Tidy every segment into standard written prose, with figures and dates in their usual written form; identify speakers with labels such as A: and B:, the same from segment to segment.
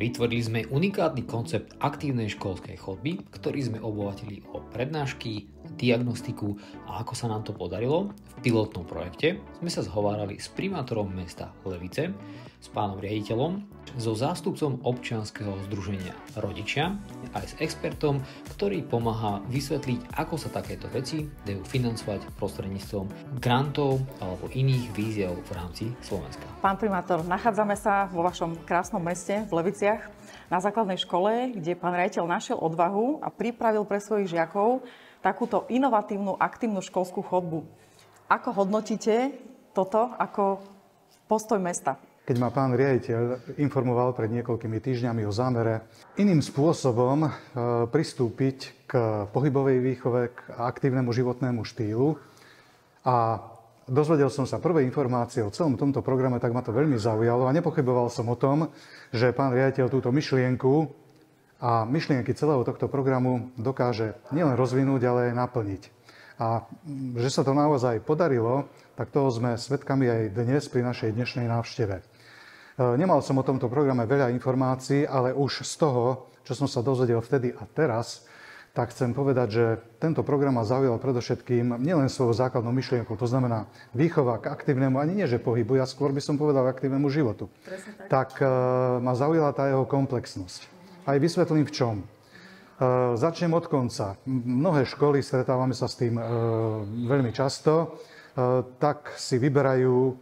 A: Vytvorili sme unikátny koncept aktívnej školskej chodby, ktorý sme obohatili o prednášky, diagnostiku a ako sa nám to podarilo. V pilotnom projekte sme sa zhovárali s primátorom mesta Levice, s pánom riaditeľom, so zástupcom občianskeho združenia Rodičia aj s expertom, ktorý pomáha vysvetliť, ako sa takéto veci dajú financovať prostredníctvom grantov alebo iných výziev v rámci Slovenska.
B: Pán primátor, nachádzame sa vo vašom krásnom meste v Leviciach na základnej škole, kde pán riaditeľ našiel odvahu a pripravil pre svojich žiakov takúto inovatívnu, aktívnu školskú chodbu. Ako hodnotíte toto ako postoj mesta?
C: Keď ma pán riaditeľ informoval pred niekoľkými týždňami o zámere iným spôsobom pristúpiť k pohybovej výchove, k aktívnemu životnému štýlu a dozvedel som sa prvé informácie o celom tomto programe, tak ma to veľmi zaujalo a nepochyboval som o tom, že pán riaditeľ túto myšlienku a myšlienky celého tohto programu dokáže nielen rozvinúť, ale aj naplniť. A že sa to naozaj podarilo, tak toho sme svedkami aj dnes pri našej dnešnej návšteve. Nemal som o tomto programe veľa informácií, ale už z toho, čo som sa dozvedel vtedy a teraz, tak chcem povedať, že tento program ma zaujal predovšetkým nielen svojou základnou myšlienkou, to znamená výchova k aktívnemu, ani nie že pohybu, ja skôr by som povedal aktívnemu životu. Tak ma zaujala tá jeho komplexnosť. Aj vysvetlím v čom. Začnem od konca. Mnohé školy, stretávame sa s tým veľmi často, tak si vyberajú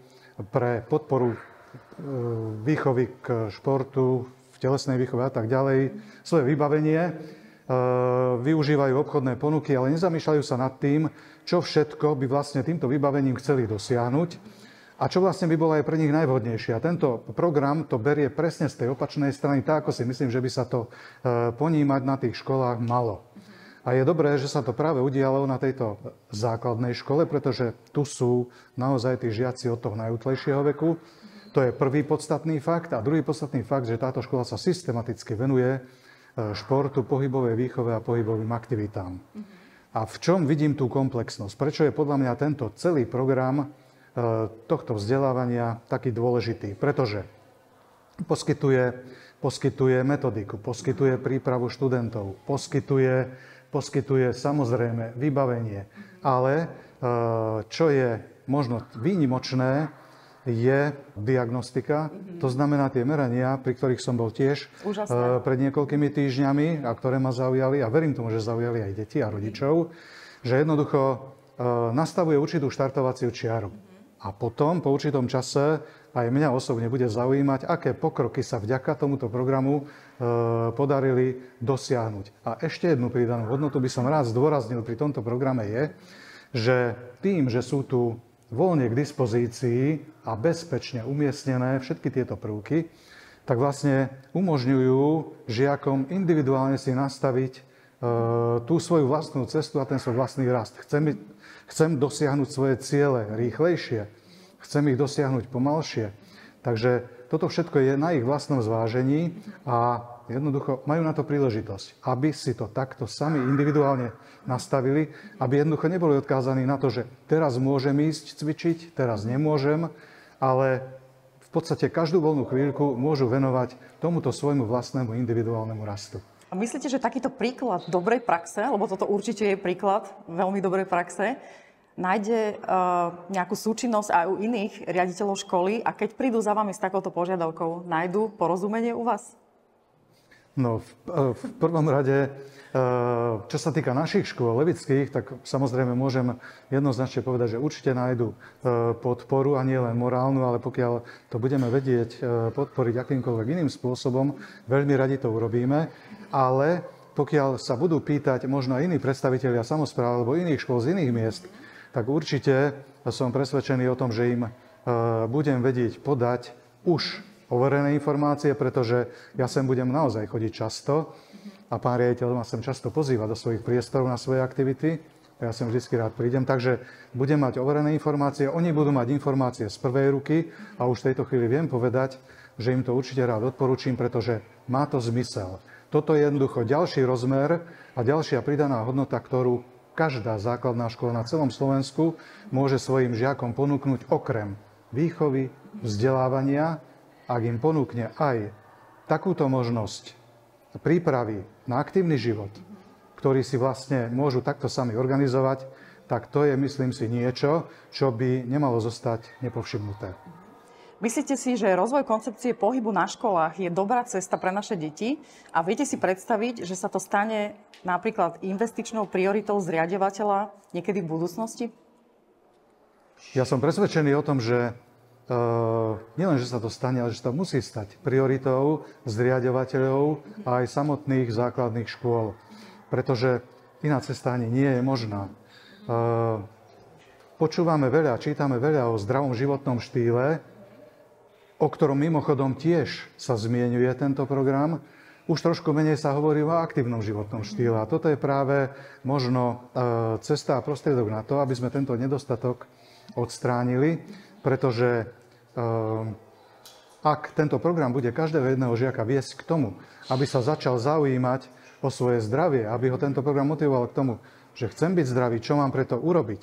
C: pre podporu výchovy k športu, v telesnej výchove a tak ďalej, svoje vybavenie, využívajú obchodné ponuky, ale nezamýšľajú sa nad tým, čo všetko by vlastne týmto vybavením chceli dosiahnuť a čo vlastne by bolo aj pre nich najvhodnejšie. A tento program to berie presne z tej opačnej strany, tak ako si myslím, že by sa to ponímať na tých školách malo. A je dobré, že sa to práve udialo na tejto základnej škole, pretože tu sú naozaj tí žiaci od toho najútlejšieho veku. To je prvý podstatný fakt. A druhý podstatný fakt, že táto škola sa systematicky venuje športu, pohybovej výchove a pohybovým aktivitám. A v čom vidím tú komplexnosť? Prečo je podľa mňa tento celý program tohto vzdelávania taký dôležitý? Pretože poskytuje metodiku, poskytuje prípravu študentov, poskytuje samozrejme vybavenie. Ale čo je možno výnimočné, je diagnostika, to znamená tie merania, pri ktorých som bol tiež pred niekoľkými týždňami a ktoré ma zaujali a verím tomu, že zaujali aj deti a rodičov, že jednoducho nastavuje určitú štartovaciu čiaru. A potom, po určitom čase, aj mňa osobne bude zaujímať, aké pokroky sa vďaka tomuto programu podarili dosiahnuť. A ešte jednu pridanú hodnotu by som rád zdôraznil pri tomto programe je, že tým, že sú tu voľne k dispozícii a bezpečne umiestnené všetky tieto prvky, tak vlastne umožňujú žiakom individuálne si nastaviť tú svoju vlastnú cestu a ten svoj vlastný rast. Chcem dosiahnuť svoje ciele rýchlejšie, chcem ich dosiahnuť pomalšie. Takže toto všetko je na ich vlastnom zvážení a jednoducho majú na to príležitosť, aby si to takto sami individuálne nastavili, aby jednoducho neboli odkázaní na to, že teraz môžem ísť cvičiť, teraz nemôžem, ale v podstate každú voľnú chvíľku môžu venovať tomuto svojmu vlastnému individuálnemu rastu.
B: A myslíte, že takýto príklad dobrej praxe, lebo toto určite je príklad veľmi dobrej praxe, nájde nejakú súčinnosť aj u iných riaditeľov školy a keď prídu za vami s takouto požiadavkou, nájdu porozumenie u vás?
C: No, v prvom rade, čo sa týka našich škôl levických, tak samozrejme môžem jednoznačne povedať, že určite nájdu podporu a nie len morálnu, ale pokiaľ to budeme vedieť podporiť akýmkoľvek iným spôsobom, veľmi radi to urobíme. Ale pokiaľ sa budú pýtať možno aj iní predstavitelia samospráv alebo iných škôl z iných miest, tak určite som presvedčený o tom, že im budem vedieť podať už overené informácie, pretože ja sem budem naozaj chodiť často a pán riaditeľ ma sem často pozýva do svojich priestorov na svoje aktivity. Ja sem vždy rád prídem, takže budem mať overené informácie, oni budú mať informácie z prvej ruky a už v tejto chvíli viem povedať, že im to určite rád odporúčim, pretože má to zmysel. Toto je jednoducho ďalší rozmer a ďalšia pridaná hodnota, ktorú každá základná škola na celom Slovensku môže svojim žiakom ponúknuť okrem výchovy, vzdelávania, ak im ponúkne aj takúto možnosť prípravy na aktívny život, ktorý si vlastne môžu takto sami organizovať, tak to je, myslím si, niečo, čo by nemalo zostať nepovšimnuté.
B: Myslíte si, že rozvoj koncepcie pohybu na školách je dobrá cesta pre naše deti a viete si predstaviť, že sa to stane napríklad investičnou prioritou zriaďovateľa niekedy v budúcnosti?
C: Ja som presvedčený o tom, že nielen, že sa to stane, ale že sa to musí stať prioritou zriaďovateľov a aj samotných základných škôl. Pretože iná cesta ani nie je možná. Počúvame veľa, čítame veľa o zdravom životnom štýle, o ktorom mimochodom tiež sa zmieňuje tento program. Už trošku menej sa hovorí o aktívnom životnom štýle. A toto je práve možno cesta a prostriedok na to, aby sme tento nedostatok odstránili, pretože ak tento program bude každého jedného žiaka viesť k tomu, aby sa začal zaujímať o svoje zdravie, aby ho tento program motivoval k tomu, že chcem byť zdravý, čo mám preto urobiť,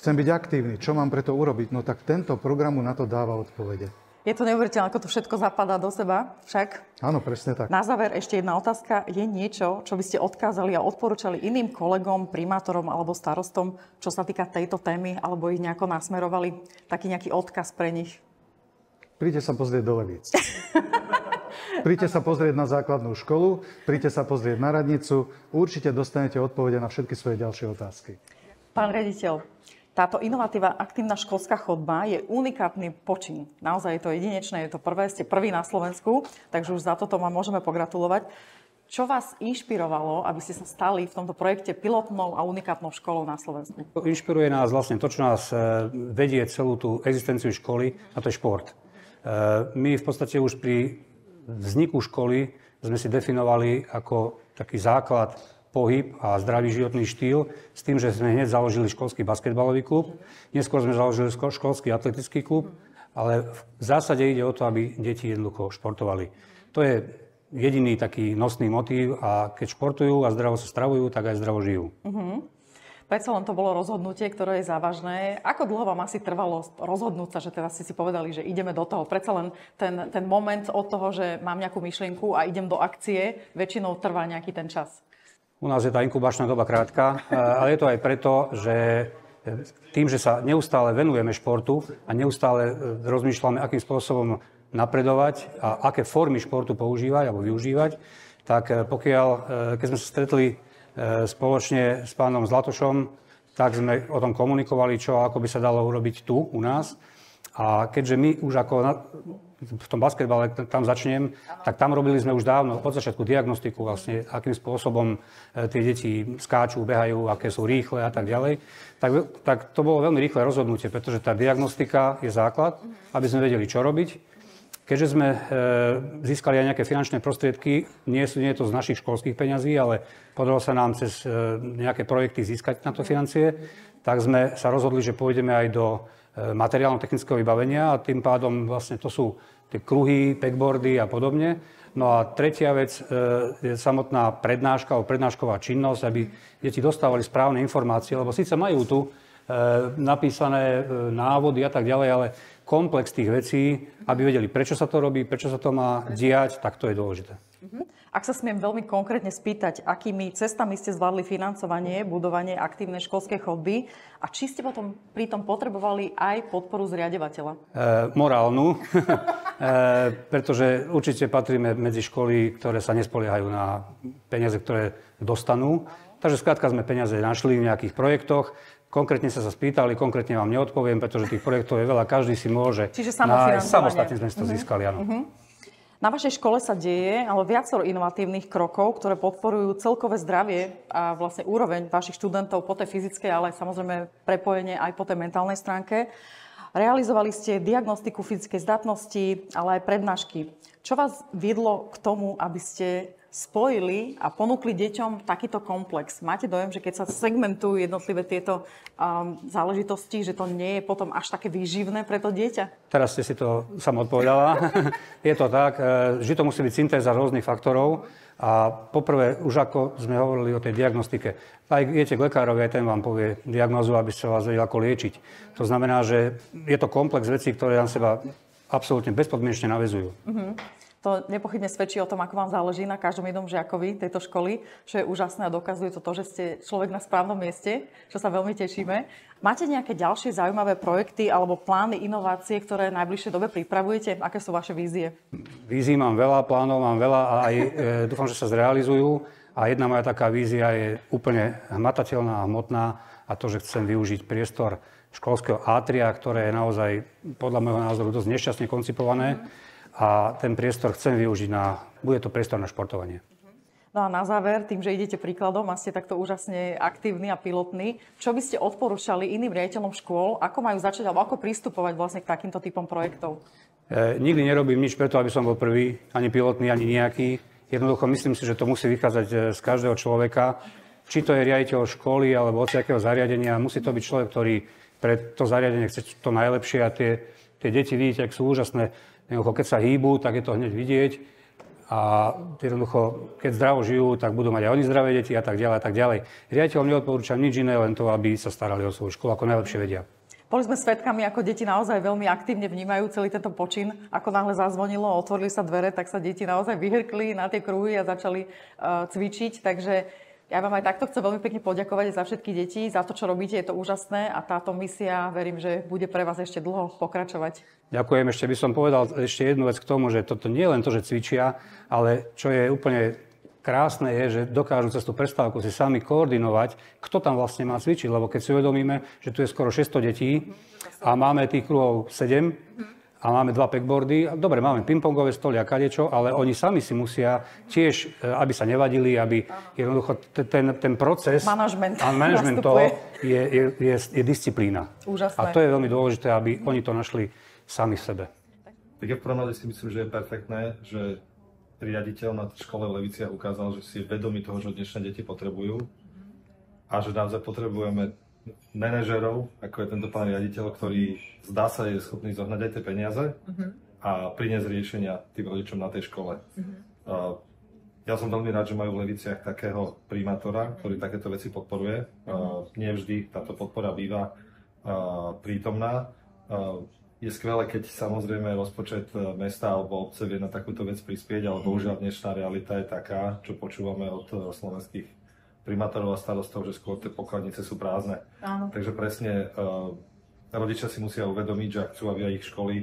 C: chcem byť aktívny, čo mám preto urobiť, no tak tento program mu na to dáva odpovede.
B: Je to neuveriteľné, ako to všetko zapadá do seba však.
C: Áno, presne tak.
B: Na záver ešte jedna otázka. Je niečo, čo by ste odkázali a odporúčali iným kolegom, primátorom alebo starostom, čo sa týka tejto témy, alebo ich nejako nasmerovali? Taký nejaký odkaz pre nich?
C: Príďte sa pozrieť do Levíc. Príďte sa pozrieť na základnú školu, príďte sa pozrieť na radnicu. Určite dostanete odpovede na všetky svoje ďalšie otázky.
B: Pán riaditeľ, táto inovatívna aktívna školská chodba je unikátny počin. Naozaj je to jedinečné, je to prvé, ste prvý na Slovensku, takže už za toto vám môžeme pogratulovať. Čo vás inšpirovalo, aby ste sa stali v tomto projekte pilotnou a unikátnou školou na Slovensku?
D: Inšpiruje nás vlastne to, čo nás vedie celú tú existenciu školy, a to je šport. My v podstate už pri vzniku školy sme si definovali ako taký základ pohyb a zdravý životný štýl s tým, že sme hneď založili školský basketbalový klub. Neskôr sme založili školský atletický klub, ale v zásade ide o to, aby deti jednoducho športovali. To je jediný taký nosný motív a keď športujú a zdravo sa stravujú, tak aj zdravo žijú.
B: Predsa len to bolo rozhodnutie, ktoré je závažné. Ako dlho vám asi trvalo rozhodnúť sa, že teda ste si povedali, že ideme do toho? Predsa len ten moment od toho, že mám nejakú myšlienku a idem do akcie, väčšinou trvá nejaký ten čas.
D: U nás je tá inkubačná doba krátka, ale je to aj preto, že tým, že sa neustále venujeme športu a neustále rozmýšľame, akým spôsobom napredovať a aké formy športu používať alebo využívať, tak pokiaľ, keď sme sa stretli spoločne s pánom Zlatošom, tak sme o tom komunikovali, čo ako by sa dalo urobiť tu u nás. A keďže my už ako v tom basketbale tam začnem, tak tam robili sme už dávno od začiatku diagnostiku vlastne, akým spôsobom tie deti skáču, behajú, aké sú rýchle a tak ďalej. Tak to bolo veľmi rýchle rozhodnutie, pretože tá diagnostika je základ, aby sme vedeli, čo robiť. Keďže sme získali aj nejaké finančné prostriedky, nie je to z našich školských peňazí, ale podarilo sa nám cez nejaké projekty získať na to financie, tak sme sa rozhodli, že pôjdeme aj do materiálno-technického vybavenia a tým pádom vlastne to sú tie kruhy, packboardy a podobne. No a tretia vec je samotná prednáška alebo prednášková činnosť, aby deti dostávali správne informácie, lebo síce majú tu napísané návody a tak ďalej, ale komplex tých vecí, aby vedeli, prečo sa to robí, prečo sa to má diať, tak to je dôležité.
B: Ak sa smiem veľmi konkrétne spýtať, akými cestami ste zvládli financovanie, budovanie aktívnej školskej chodby a či ste potom pritom potrebovali aj podporu zriaďovateľa?
D: Morálnu, pretože určite patríme medzi školy, ktoré sa nespoliehajú na peniaze, ktoré dostanú. Takže skrátka sme peniaze našli v nejakých projektoch. Konkrétne sa spýtali, konkrétne vám neodpoviem, pretože tých projektov je veľa, každý si môže.
B: Čiže samofinancovanie.
D: Samostatne sme si to získali, áno.
B: Na vašej škole sa deje ale viacero inovatívnych krokov, ktoré podporujú celkové zdravie a vlastne úroveň vašich študentov po tej fyzickej, ale samozrejme prepojenie aj po tej mentálnej stránke. Realizovali ste diagnostiku fyzickej zdatnosti, ale aj prednášky. Čo vás viedlo k tomu, aby ste spojili a ponúkli deťom takýto komplex? Máte dojem, že keď sa segmentujú jednotlivé tieto záležitosti, že to nie je potom až také výživné pre to dieťa?
D: Teraz ste si to sama odpovedala. Je to tak, že to musí byť syntéza rôznych faktorov. A poprvé, už ako sme hovorili o tej diagnostike, aj idete k lekárovi, aj ten vám povie diagnózu, aby ste vás vedeli ako liečiť. To znamená, že je to komplex vecí, ktoré na seba absolútne bezpodmienečne naväzujú.
B: To nepochybne svedčí o tom, ako vám záleží na každom jednom žiakovi tejto školy, čo je úžasné a dokazuje to, že ste človek na správnom mieste, čo sa veľmi tešíme. Máte nejaké ďalšie zaujímavé projekty alebo plány, inovácie, ktoré v najbližšej dobe pripravujete? Aké sú vaše vízie?
D: Vízií mám veľa, plánov mám veľa a aj dúfam, že sa zrealizujú. A jedna moja taká vízia je úplne hmatateľná a hmotná a to, že chcem využiť priestor školského átria, ktoré je naozaj podľa môjho názoru dosť nešťastne koncipované. A ten priestor chcem využiť bude to priestor na športovanie.
B: No a na záver, tým, že idete príkladom a ste takto úžasne aktívni a pilotní, čo by ste odporúčali iným riaditeľom škôl, ako majú začať alebo ako pristupovať vlastne k takýmto typom projektov?
D: Nikdy nerobím nič preto, aby som bol prvý, ani pilotný, ani nejaký. Jednoducho myslím si, že to musí vychádzať z každého človeka. Či to je riaditeľ školy alebo hociakého zariadenia, musí to byť človek, ktorý pre to zariadenie chce to najlepšie a tie deti, vidíte, ak sú úžasné. Keď sa hýbu, tak je to hneď vidieť a jednoducho, keď zdravo žijú, tak budú mať aj oni zdravé deti a tak ďalej a tak ďalej. Riaditeľom neodporúčam nič iné, len to, aby sa starali o svoju školu, ako najlepšie vedia.
B: Boli sme svedkami, ako deti naozaj veľmi aktívne vnímajú celý tento počin. Ako náhle zazvonilo, otvorili sa dvere, tak sa deti naozaj vyhrkli na tie kruhy a začali cvičiť. Takže ja vám aj takto chcem veľmi pekne poďakovať za všetky deti, za to, čo robíte, je to úžasné a táto misia, verím, že bude pre vás ešte dlho pokračovať.
D: Ďakujem, ešte by som povedal ešte jednu vec k tomu, že toto nie je len to, že cvičia, ale čo je úplne krásne je, že dokážu cez tú prestávku si sami koordinovať, kto tam vlastne má cvičiť, lebo keď si uvedomíme, že tu je skoro 600 detí a máme tých kruhov 7, a máme 2 packboardy. Dobre, máme pingpongové stoly a kadečo, ale oni sami si musia tiež, aby sa nevadili, aby jednoducho ten proces manažment toho je disciplína.
B: Úžasné.
D: A to je veľmi dôležité, aby oni to našli sami v sebe.
E: Tak ja v prvom rade si myslím, že je perfektné, že riaditeľ na škole v Leviciach ukázal, že si je vedomý toho, čo dnešné deti potrebujú a že naozaj potrebujeme manažerov, ako je tento pán riaditeľ, ktorý zdá sa je schopný zohnať aj tie peniaze a priniesť riešenia tým rodičom na tej škole. Ja som veľmi rád, že majú v Leviciach takého primátora, ktorý takéto veci podporuje. Nie vždy táto podpora býva prítomná. Je skvelé, keď samozrejme rozpočet mesta alebo obce vie na takúto vec prispieť, ale bohužiaľ dnešná realita je taká, čo počúvame od slovenských primátorov a starostov, že skôr tie pokladnice sú prázdne.
B: Áno.
E: Takže presne rodičia si musia uvedomiť, že ak chcú, aby aj ich školy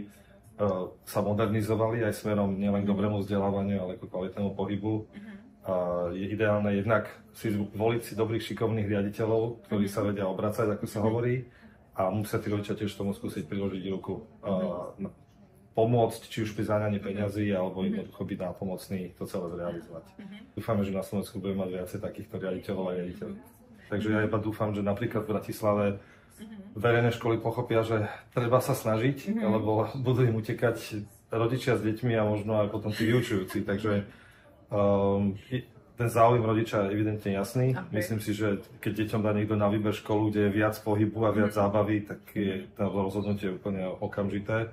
E: sa modernizovali aj smerom nielen k dobrému vzdelávaniu, ale k kvalitnému pohybu. Je ideálne jednak si voliť si dobrých, šikovných riaditeľov, ktorí sa vedia obracať, ako sa hovorí, a musia tí rodičia tiež tomu skúsiť priložiť ruku. Pomôcť, či už pri zháňaní peňazí, alebo jednoducho byť nápomocný to celé zrealizovať. Dúfame, že na Slovensku budeme mať viacej takýchto riaditeľov a riaditeľov. Takže ja iba dúfam, že napríklad v Bratislave verejné školy pochopia, že treba sa snažiť, lebo budú im utekať rodičia s deťmi a možno aj potom tí vyučujúci. Takže ten záujem rodiča je evidentne jasný. Okay. Myslím si, že keď deťom dá niekto na výber školu, kde je viac pohybu a viac zábavy, tak je to rozhodnutie úplne okamžité.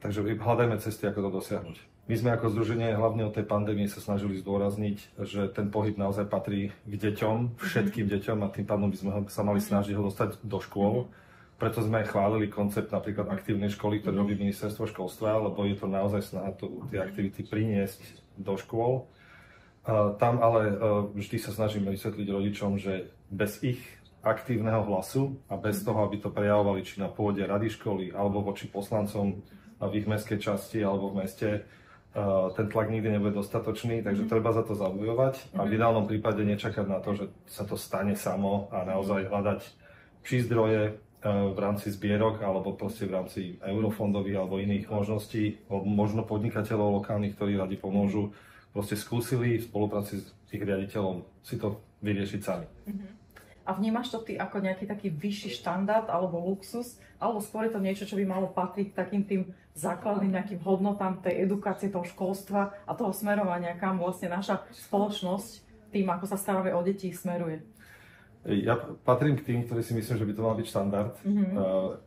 E: Takže hľadajme cesty, ako to dosiahnuť. My sme ako združenie hlavne od tej pandémie sa snažili zdôrazniť, že ten pohyb naozaj patrí k deťom, všetkým deťom, a tým pádom by sme sa mali snažiť ho dostať do škôl. Preto sme aj chválili koncept napríklad aktívnej školy, ktorý robí ministerstvo školstva, lebo je to naozaj snaha tie aktivity priniesť do škôl. Tam ale vždy sa snažíme vysvetliť rodičom, že bez ich aktívneho hlasu a bez toho, aby to prejavovali či na pôde rady školy alebo voči poslancom v ich mestskej časti alebo v meste, ten tlak nikdy nebude dostatočný, takže treba za to zabojovať a v ideálnom prípade nečakať na to, že sa to stane samo a naozaj hľadať či zdroje v rámci zbierok alebo proste v rámci eurofondových alebo iných možností, možno podnikateľov lokálnych, ktorí radi pomôžu, proste skúsili v spolupráci s ich riaditeľom si to vyriešiť sami.
B: A vnímaš to ty ako nejaký taký vyšší štandard alebo luxus, alebo skôr je to niečo, čo by malo patriť takým tým základným nejakým hodnotám tej edukácie, toho školstva a toho smerovania, kam vlastne naša spoločnosť tým, ako sa staráme o deti, smeruje?
E: Ja patrím k tým, ktorí si myslím, že by to mal byť štandard.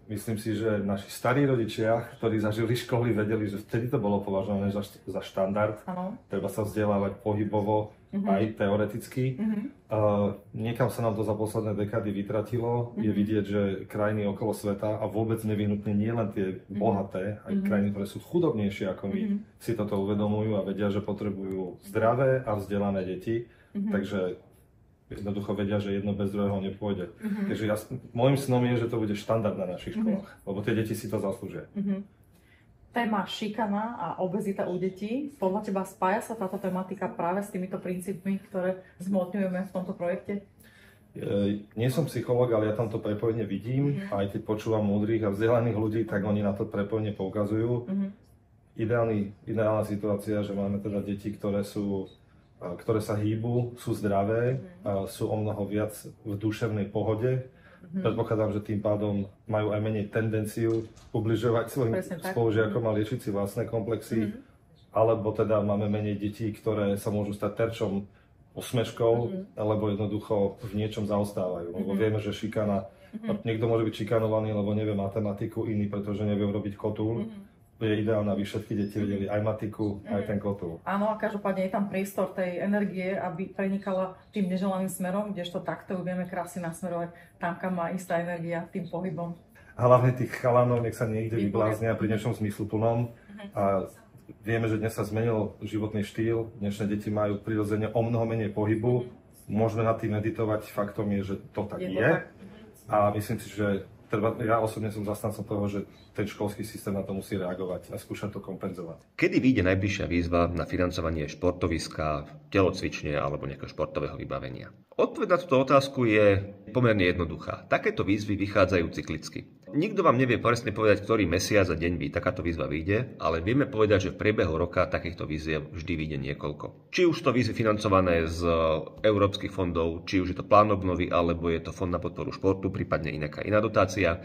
E: Myslím si, že naši starí rodičia, ktorí zažili školy, vedeli, že vtedy to bolo považované za štandard.
B: Ano.
E: Treba sa vzdelávať pohybovo, aj teoreticky. Niekam sa nám to za posledné dekády vytratilo. Je vidieť, že krajiny okolo sveta a vôbec nevyhnutne nie len tie bohaté, aj krajiny, ktoré sú chudobnejšie ako my, si toto uvedomujú a vedia, že potrebujú zdravé a vzdelané deti. Takže jednoducho vedia, že jedno bez druhého nepôjde. Takže môjim snom je, že to bude štandard na našich školách, lebo tie deti si to zaslúžia.
B: Téma šikana a obezita u detí. Podľa teba spája sa táto tematika práve s týmito princípmi, ktoré zhmotňujeme v tomto projekte?
E: Nie som psychológ, ale ja tam to prepojenie vidím. Aj keď počúvam múdrych a vzdelaných ľudí, tak oni na to prepojenie poukazujú. Ideálna situácia, že máme teda deti, ktoré sa hýbu, sú zdravé, sú o mnoho viac v duševnej pohode. Predpokladám, že tým pádom majú aj menej tendenciu ubližovať svojim spolužiakom a liečiť si vlastné komplexy. Alebo teda máme menej detí, ktoré sa môžu stať terčom osmeškov, alebo jednoducho v niečom zaostávajú. Lebo vieme, že šikana, niekto môže byť šikanovaný, lebo nevie matematiku, iný, pretože nevie urobiť kotúľ. Je ideálne, aby všetky deti vedeli aj matiku, aj ten kotúľ.
B: Áno, a každopádne je tam priestor tej energie, aby prenikala tým neželaným smerom, kdežto takto vieme krásne nasmerovať tam, kam má istá energia, tým pohybom.
E: Hlavne tých chalanov, nech sa niekde vybláznia pri niečom zmysluplnom. A vieme, že dnes sa zmenil životný štýl, dnešné deti majú prirodzene o mnoho menej pohybu. Môžeme nad tým meditovať, faktom je, že to tak je. A myslím si, že ja osobne som zastancom toho, že ten školský systém na to musí reagovať a skúšať to kompenzovať.
F: Kedy vyjde najbližšia výzva na financovanie športoviska, telocvične alebo nejakého športového vybavenia? Odpoveď na túto otázku je pomerne jednoduchá. Takéto výzvy vychádzajú cyklicky. Nikto vám nevie presne povedať, ktorý mesiac a deň by takáto výzva vyjde, ale vieme povedať, že v priebehu roka takýchto výziev vždy vyjde niekoľko. Či už to výzvy financované z európskych fondov, či už je to plán obnovy, alebo je to fond na podporu športu, prípadne nejaká iná dotácia.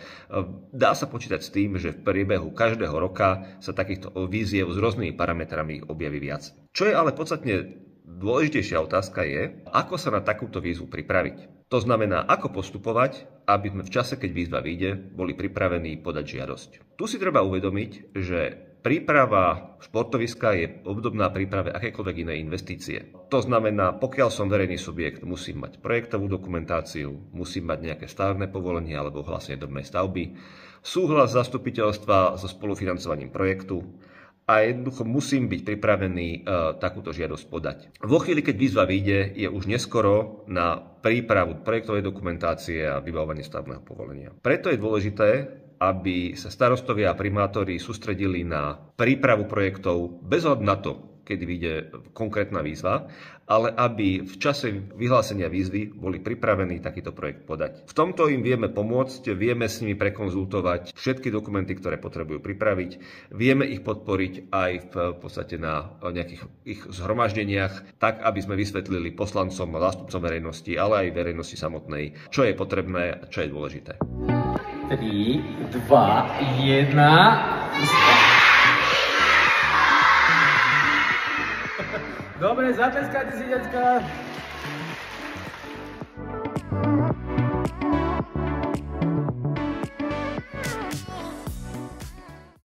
F: Dá sa počítať s tým, že v priebehu každého roka sa takýchto výziev s rôznymi parametrami objaví viac. Čo je ale podstatne dôležitejšia otázka je, ako sa na takúto výzvu pripraviť. To znamená, ako postupovať, aby sme v čase, keď výzva vyjde, boli pripravení podať žiadosť. Tu si treba uvedomiť, že príprava športoviska je obdobná príprave akékoľvek inej investície. To znamená, pokiaľ som verejný subjekt, musím mať projektovú dokumentáciu, musím mať nejaké stavebné povolenie alebo ohlásenie drobnej stavby, súhlas zastupiteľstva so spolufinancovaním projektu, a jednoducho musím byť pripravený takúto žiadosť podať. Vo chvíli, keď výzva vyjde, je už neskoro na prípravu projektovej dokumentácie a vybavovanie stavebného povolenia. Preto je dôležité, aby sa starostovia a primátori sústredili na prípravu projektov bez ohľadu na to, kedy vyjde konkrétna výzva, ale aby v čase vyhlásenia výzvy boli pripravení takýto projekt podať. V tomto im vieme pomôcť, vieme s nimi prekonzultovať všetky dokumenty, ktoré potrebujú pripraviť, vieme ich podporiť aj v podstate na nejakých ich zhromaždeniach, tak aby sme vysvetlili poslancom a zástupcom verejnosti, ale aj verejnosti samotnej, čo je potrebné a čo je dôležité.
A: 3, 2, 1... Dobre, zatleskajte si, decka.